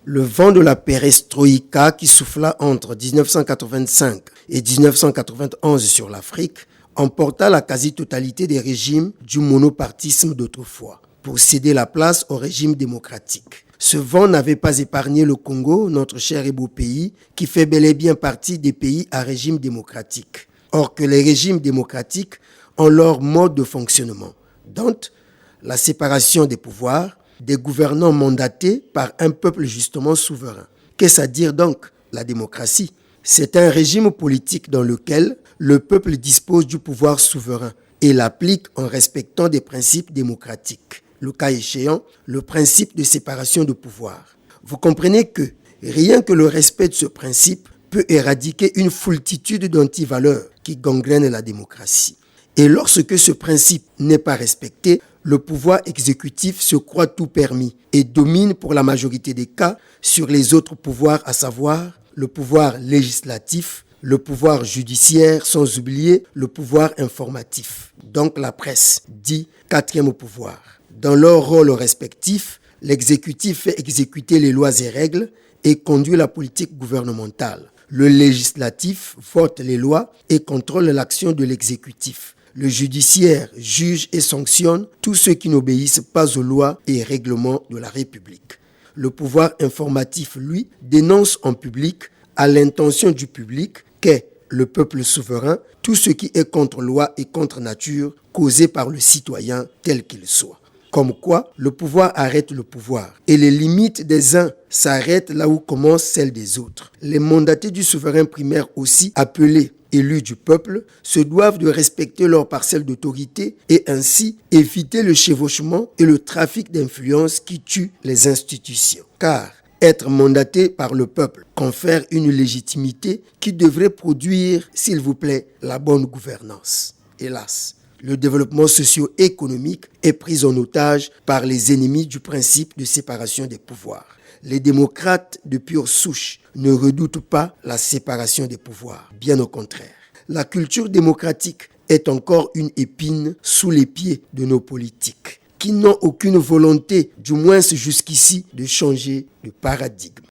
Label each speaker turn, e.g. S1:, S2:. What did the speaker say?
S1: Le vent de la perestroïka qui souffla entre 1985 et 1991 sur l'Afrique emporta la quasi-totalité des régimes du monopartisme d'autrefois pour céder la place au régime démocratique. Ce vent n'avait pas épargné le Congo, notre cher et beau pays, qui fait bel et bien partie des pays à régime démocratique. Or que les régimes démocratiques ont leur mode de fonctionnement, dont la séparation des pouvoirs, des gouvernants mandatés par un peuple justement souverain. Qu'est-ce à dire donc la démocratie? C'est un régime politique dans lequel le peuple dispose du pouvoir souverain et l'applique en respectant des principes démocratiques. Le cas échéant, le principe de séparation de pouvoir. Vous comprenez que rien que le respect de ce principe peut éradiquer une foultitude d'antivaleurs qui gangrènent la démocratie. Et lorsque ce principe n'est pas respecté, le pouvoir exécutif se croit tout permis et domine pour la majorité des cas sur les autres pouvoirs, à savoir le pouvoir législatif, le pouvoir judiciaire, sans oublier le pouvoir informatif. Donc la presse, dit quatrième pouvoir. Dans leurs rôles respectifs, l'exécutif fait exécuter les lois et règles et conduit la politique gouvernementale. Le législatif vote les lois et contrôle l'action de l'exécutif. Le judiciaire juge et sanctionne tous ceux qui n'obéissent pas aux lois et règlements de la République. Le pouvoir informatif, lui, dénonce en public, à l'intention du public, qu'est le peuple souverain, tout ce qui est contre loi et contre nature, causé par le citoyen tel qu'il soit. Comme quoi, le pouvoir arrête le pouvoir et les limites des uns s'arrêtent là où commencent celles des autres. Les mandatés du souverain primaire aussi, appelés élus du peuple, se doivent de respecter leur parcelle d'autorité et ainsi éviter le chevauchement et le trafic d'influence qui tue les institutions. Car être mandaté par le peuple confère une légitimité qui devrait produire, s'il vous plaît, la bonne gouvernance. Hélas, le développement socio-économique est pris en otage par les ennemis du principe de séparation des pouvoirs. Les démocrates de pure souche ne redoutent pas la séparation des pouvoirs, bien au contraire. La culture démocratique est encore une épine sous les pieds de nos politiques, qui n'ont aucune volonté, du moins jusqu'ici, de changer de paradigme.